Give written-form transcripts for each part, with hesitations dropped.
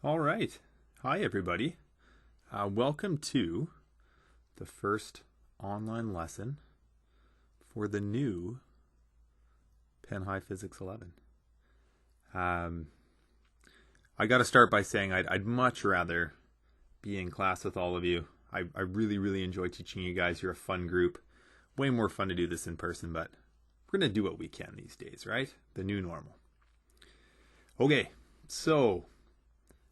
All right. Hi, everybody. Welcome to the first online lesson for the new Penn High Physics 11. I got to start by saying I'd much rather be in class with all of you. I really enjoy teaching you guys. You're a fun group. Way more fun to do this in person, but we're going to do what we can these days, right? The new normal. Okay, so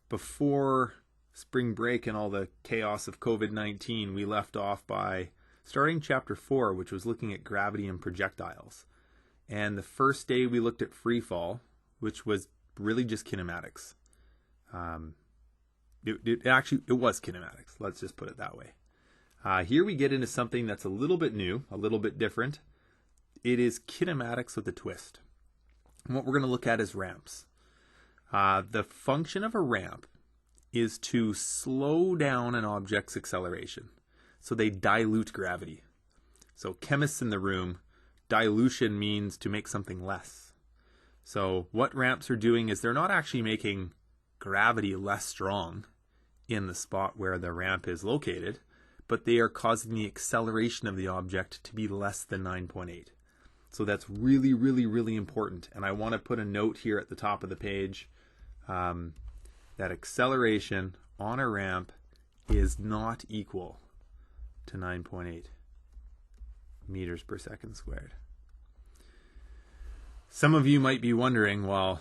before spring break and all the chaos of COVID-19, we left off by starting chapter 4, which was looking at gravity and projectiles. And the first day we looked at free fall, which was really just kinematics. It was kinematics. Let's just put it that way. Here we get into something that's a little bit new, a little bit different. It is kinematics with a twist. And what we're going to look at is ramps. The function of a ramp is to slow down an object's acceleration. So they dilute gravity. So chemists in the room, dilution means to make something less. So what ramps are doing is they're not actually making gravity less strong in the spot where the ramp is located, but they are causing the acceleration of the object to be less than 9.8. So that's really important. And I want to put a note here at the top of the page. That acceleration on a ramp is not equal to 9.8 meters per second squared. Some of you might be wondering, well,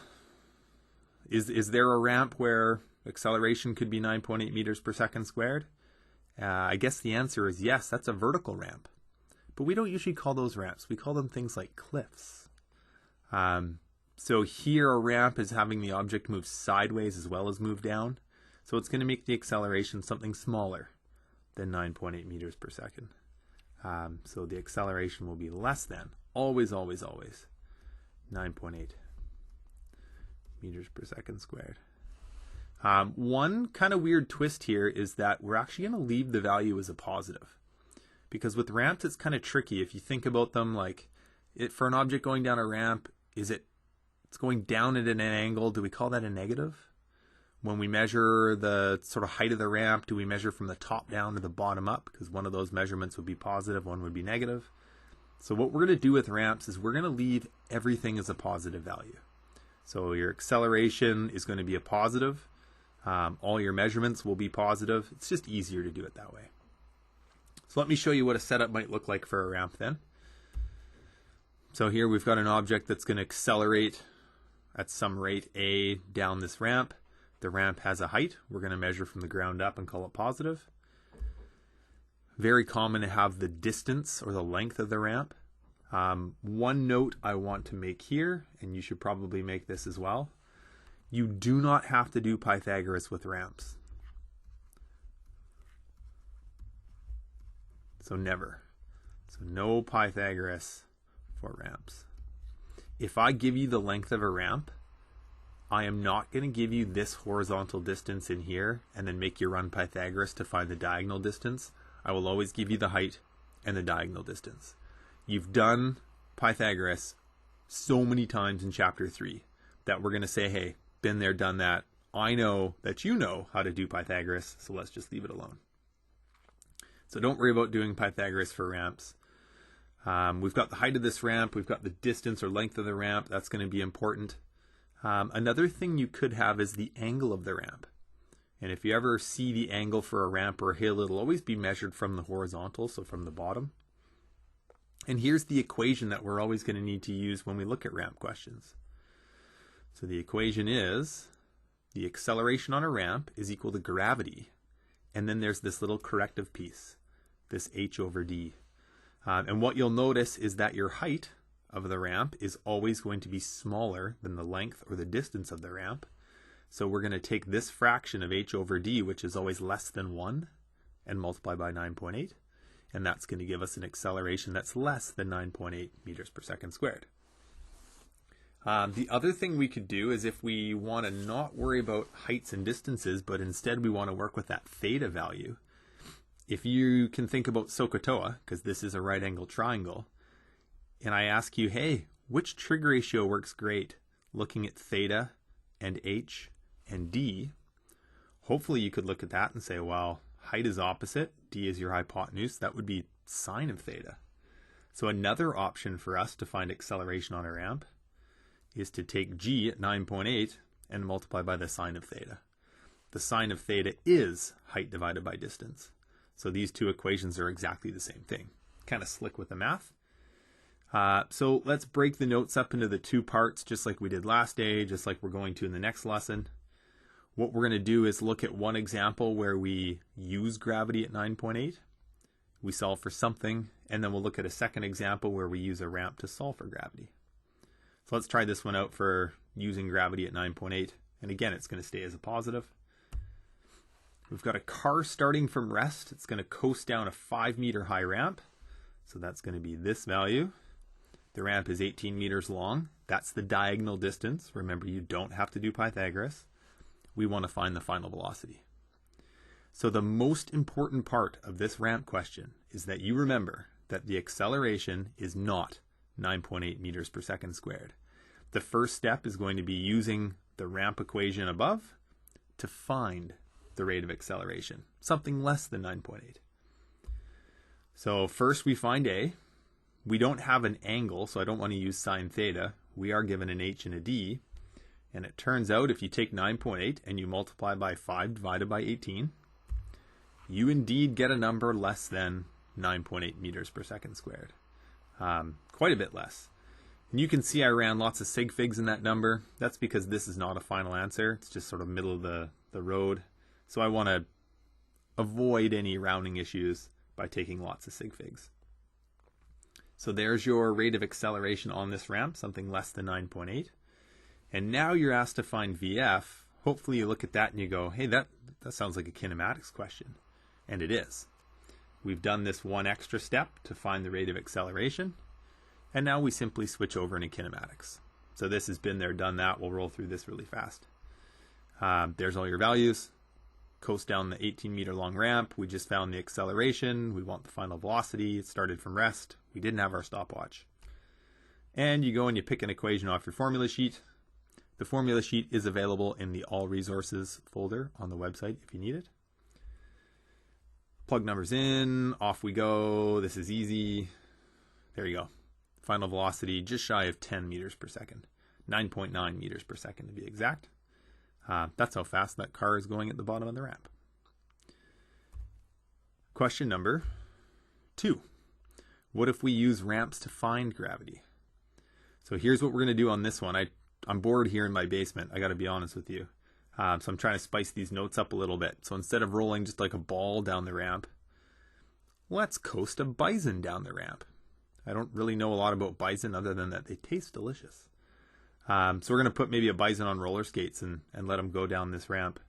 is there a ramp where acceleration could be 9.8 meters per second squared? I guess the answer is yes, that's a vertical ramp. But we don't usually call those ramps. We call them things like cliffs. So here a ramp is having the object move sideways as well as move down. So it's going to make the acceleration something smaller than 9.8 meters per second. So the acceleration will be less than, always 9.8 meters per second squared. One kind of weird twist here is that we're actually going to leave the value as a positive. Because with ramps, it's kind of tricky. If you think about them, like for an object going down a ramp, it's going down at an angle. Do we call that a negative? When we measure the sort of height of the ramp, do we measure from the top down to the bottom up? Because one of those measurements would be positive, one would be negative. So what we're going to do with ramps is we're going to leave everything as a positive value. So your acceleration is going to be a positive. All your measurements will be positive. It's just easier to do it that way. So let me show you what a setup might look like for a ramp then. So here we've got an object that's going to accelerate at some rate a down this ramp. The ramp has a height. We're going to measure from the ground up and call it positive. Very common to have the distance or the length of the ramp. One note I want to make here, and you should probably make this as well. You do not have to do Pythagoras with ramps. So never. So no Pythagoras for ramps. If I give you the length of a ramp, I am not going to give you this horizontal distance in here and then make you run Pythagoras to find the diagonal distance. I will always give you the height and the diagonal distance. You've done Pythagoras so many times in chapter 3 that we're going to say, hey, been there, done that. I know that you know how to do Pythagoras, so let's just leave it alone. So don't worry about doing Pythagoras for ramps. We've got the height of this ramp. We've got the distance or length of the ramp. That's going to be important. Another thing you could have is the angle of the ramp. And if you ever see the angle for a ramp or a hill, it'll always be measured from the horizontal, so from the bottom. And here's the equation that we're always going to need to use when we look at ramp questions. So the equation is the acceleration on a ramp is equal to gravity. And then there's this little corrective piece, this h over d. And what you'll notice is that your height of the ramp is always going to be smaller than the length or the distance of the ramp. So we're going to take this fraction of h over d, which is always less than 1, and multiply by 9.8. And that's going to give us an acceleration that's less than 9.8 meters per second squared. The other thing we could do is if we want to not worry about heights and distances, but instead we want to work with that theta value. If you can think about SOHCAHTOA, because this is a right angle triangle, and I ask you, hey, which trig ratio works great looking at theta and h and d? hopefully you could look at that and say, well, height is opposite, d is your hypotenuse, that would be sine of theta. So another option for us to find acceleration on a ramp is to take g at 9.8 and multiply by the sine of theta. The sine of theta is height divided by distance. So these two equations are exactly the same thing. Kind of slick with the math. So let's break the notes up into the two parts, just like we did last day, just like we're going to in the next lesson. What we're going to do is look at one example where we use gravity at 9.8. We solve for something, and then we'll look at a second example where we use a ramp to solve for gravity. So let's try this one out for using gravity at 9.8. And again, it's going to stay as a positive. We've got a car starting from rest. It's going to coast down a 5-meter high ramp. So that's going to be this value. The ramp is 18 meters long. That's the diagonal distance. Remember, you don't have to do Pythagoras. We want to find the final velocity. So the most important part of this ramp question is that you remember that the acceleration is not 9.8 meters per second squared. The first step is going to be using the ramp equation above to find the rate of acceleration, something less than 9.8. So first we find A. We don't have an angle, so I don't want to use sine theta. We are given an h and a d. And it turns out if you take 9.8 and you multiply by 5 divided by 18, you indeed get a number less than 9.8 meters per second squared. Quite a bit less. And you can see I ran lots of sig figs in that number. That's because this is not a final answer. It's just sort of middle of the road. So I want to avoid any rounding issues by taking lots of sig figs. So there's your rate of acceleration on this ramp, something less than 9.8. And now you're asked to find VF. Hopefully you look at that and you go, hey, that sounds like a kinematics question. And it is. We've done this one extra step to find the rate of acceleration. And now we simply switch over into kinematics. So this has been there, done that. We'll roll through this really fast. There's all your values. Coast down the 18-meter long ramp. We just found the acceleration. We want the final velocity. It started from rest. We didn't have our stopwatch. And you go and you pick an equation off your formula sheet. The formula sheet is available in the All Resources folder on the website if you need it. Plug numbers in. Off we go. This is easy. There you go. Final velocity just shy of 10 meters per second. 9.9 meters per second to be exact. That's how fast that car is going at the bottom of the ramp. Question number 2. What if we use ramps to find gravity? So here's what we're going to do on this one. I'm bored here in my basement. I got to be honest with you. So I'm trying to spice these notes up a little bit. So instead of rolling just like a ball down the ramp, let's coast a bison down the ramp. I don't really know a lot about bison other than that they taste delicious. So we're going to put maybe a bison on roller skates and let them go down this ramp.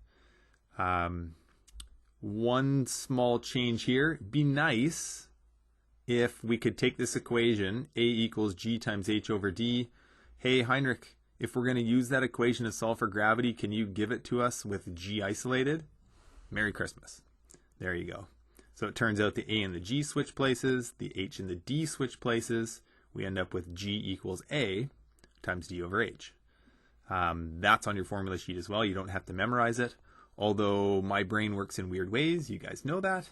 One small change here. It'd be nice if we could take this equation, A equals G times H over D. Hey, Heinrich, if we're going to use that equation to solve for gravity, can you give it to us with G isolated? Merry Christmas. There you go. So it turns out the A and the G switch places, the H and the D switch places. We end up with G equals A times D over H. That's on your formula sheet as well. You don't have to memorize it. Although my brain works in weird ways, you guys know that.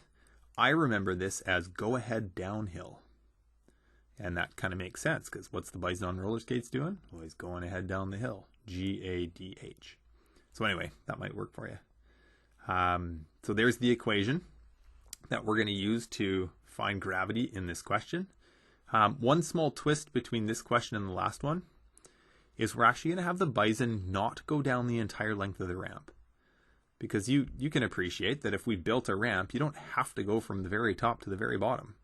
I remember this as go ahead downhill. And that kind of makes sense because what's the bison on roller skates doing? Well, he's going ahead down the hill. G-A-D-H. So anyway, that might work for you. So there's the equation that we're going to use to find gravity in this question. One small twist between this question and the last one is we're actually going to have the bison not go down the entire length of the ramp. Because you can appreciate that if we built a ramp, you don't have to go from the very top to the very bottom.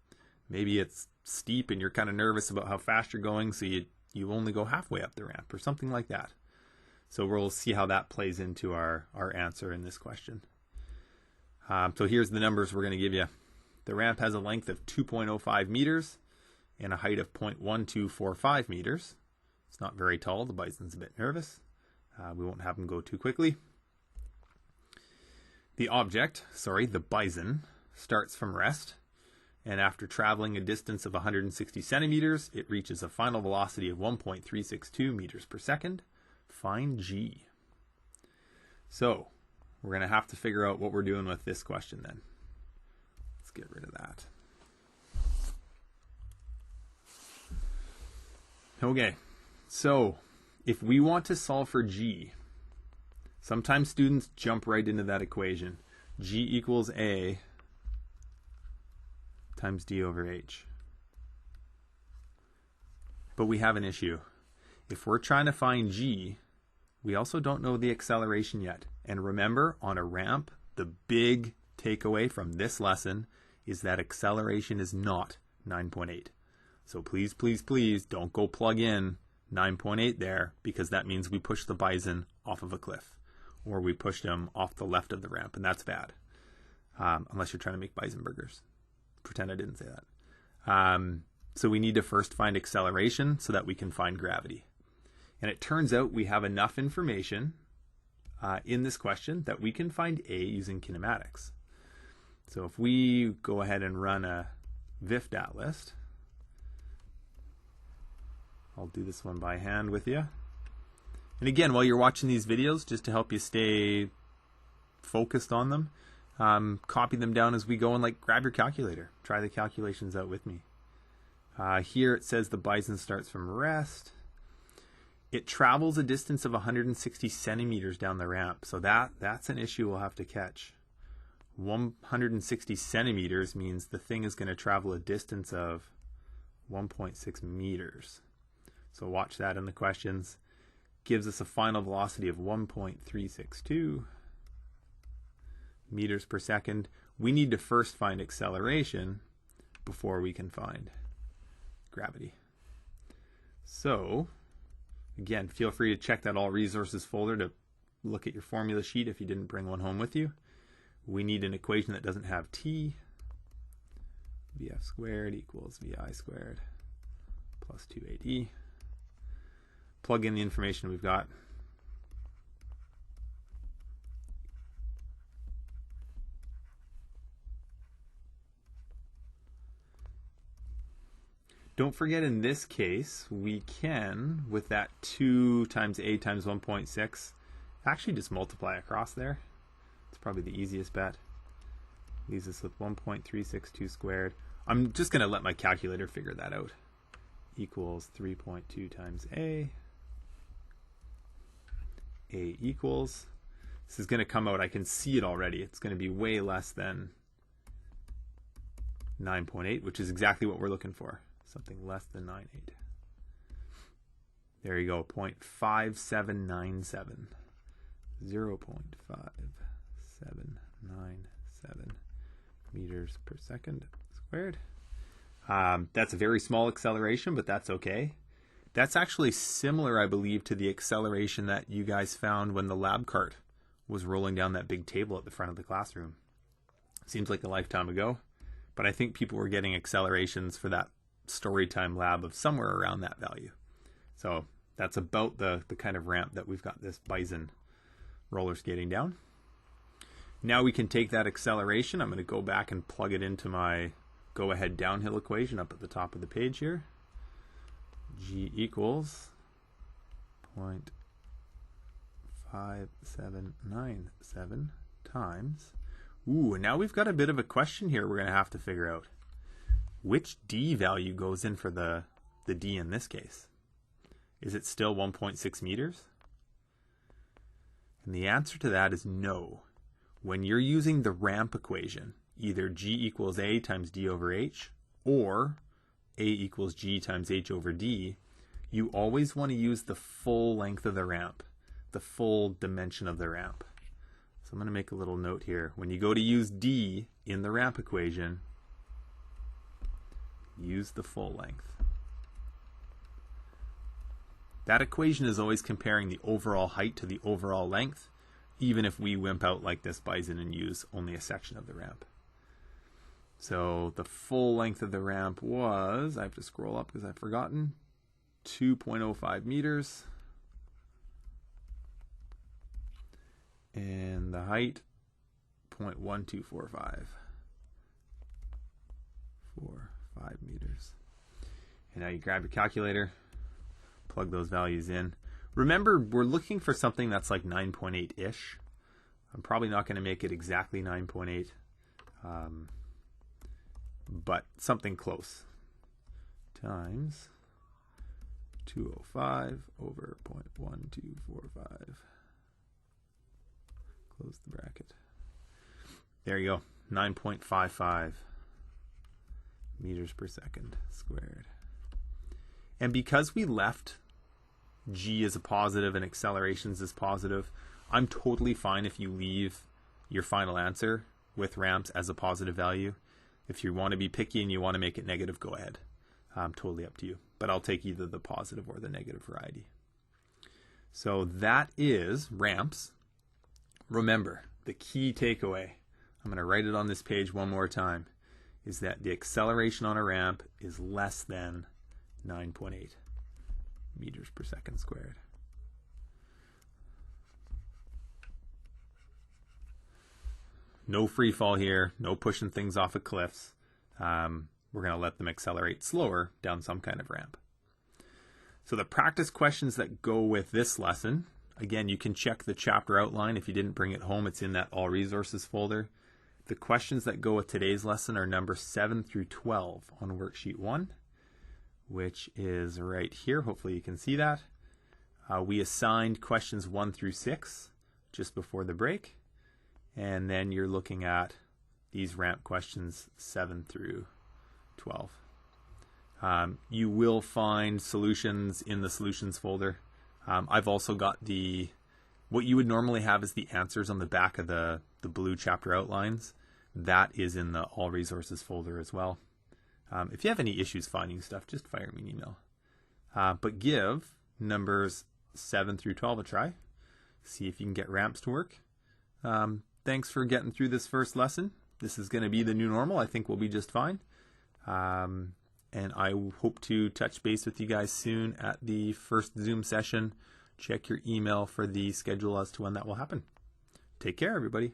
Maybe it's steep and you're kind of nervous about how fast you're going, so you only go halfway up the ramp or something like that. So we'll see how that plays into our answer in this question. So here's the numbers we're going to give you. The ramp has a length of 2.05 meters and a height of 0.1245 meters. It's not very tall. The bison's a bit nervous. We won't have him go too quickly. The bison, starts from rest, and after traveling a distance of 160 centimeters, it reaches a final velocity of 1.362 meters per second. Find G. So, we're going to have to figure out what we're doing with this question then. Let's get rid of that. Okay, so if we want to solve for g, sometimes students jump right into that equation. G equals A times d over h. But we have an issue. If we're trying to find g, we also don't know the acceleration yet. And remember, on a ramp, the big takeaway from this lesson is that acceleration is not 9.8. So please, please, please don't go plug in 9.8 there, because that means we push the bison off of a cliff, or we pushed him off the left of the ramp, and that's bad. Unless you're trying to make bison burgers. Pretend I didn't say that. So we need to first find acceleration so that we can find gravity. And it turns out we have enough information in this question that we can find A using kinematics. So if we go ahead and run a VIF-DAT list, I'll do this one by hand with you. And again, while you're watching these videos, just to help you stay focused on them, copy them down as we go, and grab your calculator. Try the calculations out with me. Here it says the bison starts from rest. It travels a distance of 160 centimeters down the ramp. So that's an issue we'll have to catch. 160 centimeters means the thing is going to travel a distance of 1.6 meters. So watch that in the questions. Gives us a final velocity of 1.362 meters per second. We need to first find acceleration before we can find gravity. So again, feel free to check that all resources folder to look at your formula sheet if you didn't bring one home with you. We need an equation that doesn't have t. Vf squared equals vi squared plus 2ad. Plug in the information we've got. Don't forget, in this case, we can, with that 2 times a times 1.6, actually just multiply across there. It's probably the easiest bet. Leaves us with 1.362 squared. I'm just going to let my calculator figure that out. Equals 3.2 times a. A equals, this is going to come out, I can see it already, it's going to be way less than 9.8, which is exactly what we're looking for. Something less than 9.8. There you go, 0.5797. 0.5797 meters per second squared. That's a very small acceleration, but that's okay. That's actually similar, I believe, to the acceleration that you guys found when the lab cart was rolling down that big table at the front of the classroom. Seems like a lifetime ago, but I think people were getting accelerations for that storytime lab of somewhere around that value. So that's about the kind of ramp that we've got this bison roller skating down. Now we can take that acceleration. I'm going to go back and plug it into my go-ahead downhill equation up at the top of the page here. G equals 0.5797 times. Ooh, and now we've got a bit of a question here we're going to have to figure out. Which d value goes in for the d in this case? Is it still 1.6 meters? And the answer to that is no. When you're using the ramp equation, either g equals a times d over h, or a equals g times h over d, you always want to use the full length of the ramp, the full dimension of the ramp. So I'm going to make a little note here. When you go to use d in the ramp equation, use the full length. That equation is always comparing the overall height to the overall length, even if we wimp out like this bison and use only a section of the ramp. So the full length of the ramp was, I have to scroll up because I've forgotten, 2.05 meters. And the height, 0.1245. 5 meters. And now you grab your calculator, plug those values in. Remember, we're looking for something that's like 9.8-ish. I'm probably not going to make it exactly 9.8, but something close. Times 205 over 0.1245. Close the bracket. There you go, 9.55 meters per second squared. And because we left g as a positive and accelerations as positive, I'm totally fine if you leave your final answer with ramps as a positive value. If you want to be picky and you want to make it negative, go ahead. Totally up to you. But I'll take either the positive or the negative variety. So that is ramps. Remember, the key takeaway, I'm going to write it on this page one more time, is that the acceleration on a ramp is less than 9.8 meters per second squared. No free fall here, no pushing things off of cliffs. We're going to let them accelerate slower down some kind of ramp. So the practice questions that go with this lesson, again, you can check the chapter outline. If you didn't bring it home, it's in that all resources folder. The questions that go with today's lesson are number 7 through 12 on worksheet 1, which is right here. Hopefully you can see that. We assigned questions 1 through 6 just before the break. And then you're looking at these ramp questions 7 through 12. You will find solutions in the solutions folder. I've also got what you would normally have is the answers on the back of the blue chapter outlines. That is in the all resources folder as well. If you have any issues finding stuff, just fire me an email. But give numbers 7 through 12 a try. See if you can get ramps to work. Thanks for getting through this first lesson. This is going to be the new normal. I think we'll be just fine. And I hope to touch base with you guys soon at the first Zoom session. Check your email for the schedule as to when that will happen. Take care, everybody.